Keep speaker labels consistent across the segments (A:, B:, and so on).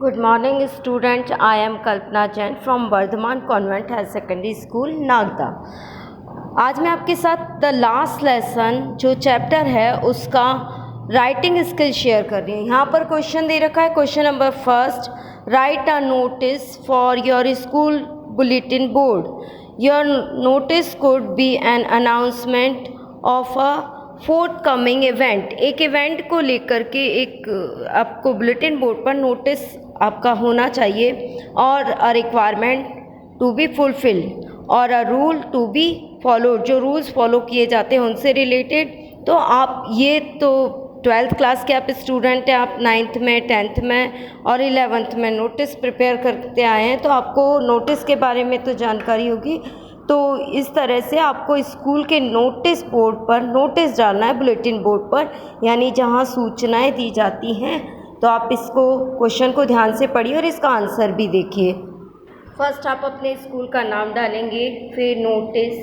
A: Good morning students, I am Kalpana Jain from Bardhaman Convent Higher Secondary School, Nagda. आज मैं आपके साथ the last lesson जो chapter है उसका राइटिंग स्किल शेयर कर रही हूँ। यहाँ पर क्वेश्चन दे रखा है, question number first, right a notice for your school bulletin board. Your notice could be an announcement of a fourth coming event. एक इवेंट को लेकर के एक आपको बुलेटिन बोर्ड पर नोटिस आपका होना चाहिए, और a requirement to be fulfilled और a rule to be followed. जो रूल्स फॉलो किए जाते हैं उनसे रिलेटेड। तो आप ये तो 12th क्लास के आप स्टूडेंट हैं, आप 9th में 10th में और 11th में नोटिस प्रिपेयर करते आए हैं, तो आपको नोटिस के बारे में तो जानकारी होगी। तो इस तरह से आपको स्कूल के नोटिस बोर्ड पर नोटिस डालना है, बुलेटिन बोर्ड पर, यानी जहां सूचनाएं दी जाती हैं। तो आप इसको क्वेश्चन को ध्यान से पढ़िए और इसका आंसर भी देखिए। फर्स्ट आप अपने स्कूल का नाम डालेंगे, फिर नोटिस,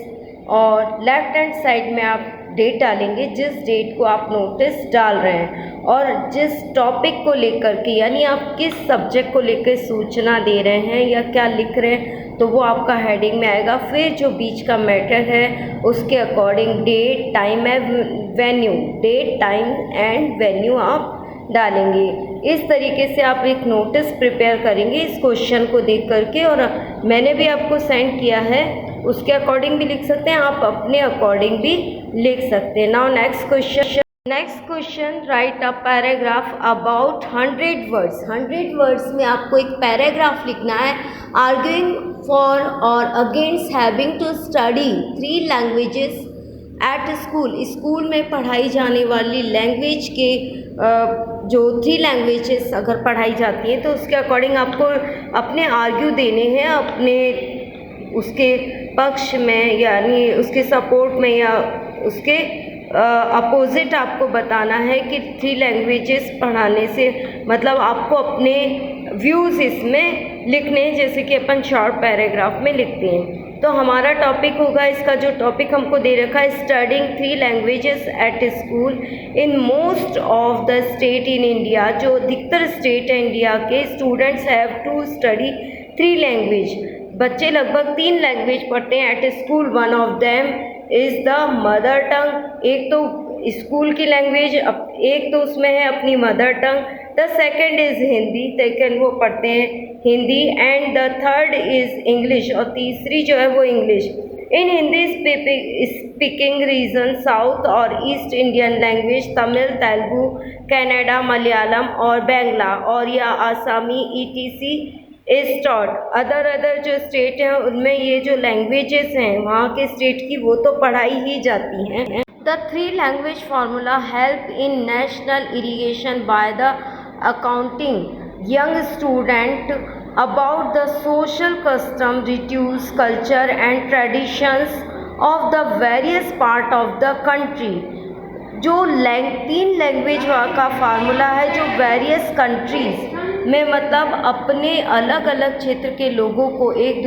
A: और लेफ्ट हैंड साइड में आप डेट डालेंगे, जिस डेट को आप नोटिस डाल रहे हैं और जिस टॉपिक को लेकर के, यानी आप किस सब्जेक्ट को लेकर सूचना दे रहे हैं या क्या लिख रहे हैं, तो वो आपका हेडिंग में आएगा। फिर जो बीच का मैटर है उसके according date, time and venue, date, time and venue आप डालेंगे। इस तरीके से आप एक नोटिस प्रिपेयर करेंगे इस क्वेश्चन को देख करके, और मैंने भी आपको सेंड किया है, उसके अकॉर्डिंग भी लिख सकते हैं, आप अपने अकॉर्डिंग भी लिख सकते हैं। Now next question, write a paragraph about 100 words. 100 words में आपको एक पैराग्राफ लिखना है, आर्ग्यूइंग फॉर और against having to study 3 languages at school. School में पढ़ाई जाने वाली लैंग्वेज के जो 3 लैंग्वेजेस अगर पढ़ाई जाती हैं तो उसके अकॉर्डिंग आपको अपने आर्ग्यू देने हैं, अपने उसके पक्ष में, यानी उसके सपोर्ट में या उसके अपोजिट आपको बताना है कि 3 लैंग्वेजेस पढ़ाने से मतलब आपको अपने व्यूज़ इसमें लिखने हैं, जैसे कि अपन शॉर्ट पैराग्राफ में लिखते हैं। तो हमारा टॉपिक होगा, इसका जो टॉपिक हमको दे रखा है, studying 3 languages at school in most of the state in India. जो अधिकतर स्टेट है इंडिया के, students have to study 3 language. बच्चे लगभग 3 लैंग्वेज पढ़ते हैं at school. One of them is the mother tongue. एक तो स्कूल की लैंग्वेज, एक तो उसमें है अपनी mother tongue. The second is Hindi, second वो पढ़ते हैं Hindi, and the third is English, और तीसरी जो है वो इंग्लिश। इन हिंदी स्पीकिंग रीजन साउथ और east Indian language Tamil, Telugu, Kannada, Malayalam और बांग्ला और या आसामी ETC इज टॉट। अदर जो स्टेट हैं उनमें ये जो लैंग्वेजेस हैं वहाँ के स्टेट की, वो तो पढ़ाई ही जाती हैं। The 3 language formula help in national irrigation by the accounting young student about the social custom, rituals, culture and traditions of the various part of the country. जो 3 लैंग्वेज का फार्मूला है, जो वेरियस कंट्रीज़ में मतलब अपने अलग अलग क्षेत्र के लोगों को एक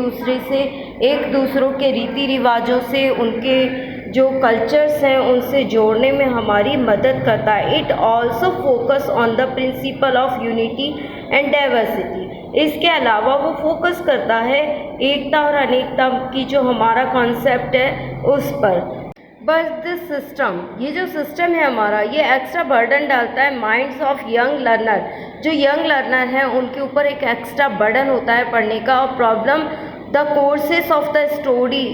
A: दूसरों के रीति रिवाजों से, उनके जो कल्चर्स हैं उनसे जोड़ने में हमारी मदद करता है। It also focus on the principle of unity and diversity. इसके अलावा वो फोकस करता है एकता और अनेकता की जो हमारा कॉन्सेप्ट है उस पर। बट दिस सिस्टम, ये जो सिस्टम है हमारा, ये एक्स्ट्रा बर्डन डालता है माइंड्स ऑफ यंग लर्नर। जो यंग लर्नर हैं उनके ऊपर एक एक्स्ट्रा बर्डन होता है पढ़ने का। और problem the courses of the study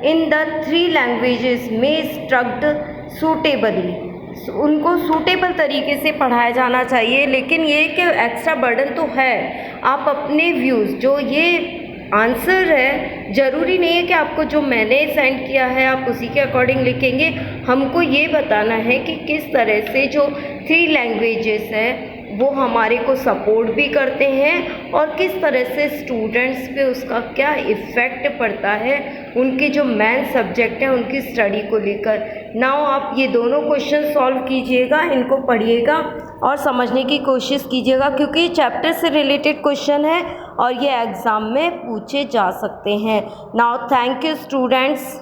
A: in the 3 languages में स्ट्रक्ड सूटेबली। उनको सूटेबल तरीके से पढ़ाया जाना चाहिए, लेकिन ये कि एक्स्ट्रा बर्डन तो है। आप अपने व्यूज़, जो ये आंसर है, ज़रूरी नहीं है कि आपको जो मैंने सेंड किया है आप उसी के अकॉर्डिंग लिखेंगे। हमको ये बताना है कि किस तरह से जो 3 लैंग्वेजेस है वो हमारे को सपोर्ट भी करते हैं और किस तरह से स्टूडेंट्स पे उसका क्या इफ़ेक्ट पड़ता है, उनके जो मेन सब्जेक्ट हैं उनकी स्टडी को लेकर। नाउ आप ये दोनों क्वेश्चन सॉल्व कीजिएगा, इनको पढ़िएगा और समझने की कोशिश कीजिएगा, क्योंकि चैप्टर से रिलेटेड क्वेश्चन है और ये एग्ज़ाम में पूछे जा सकते हैं। Now thank you students.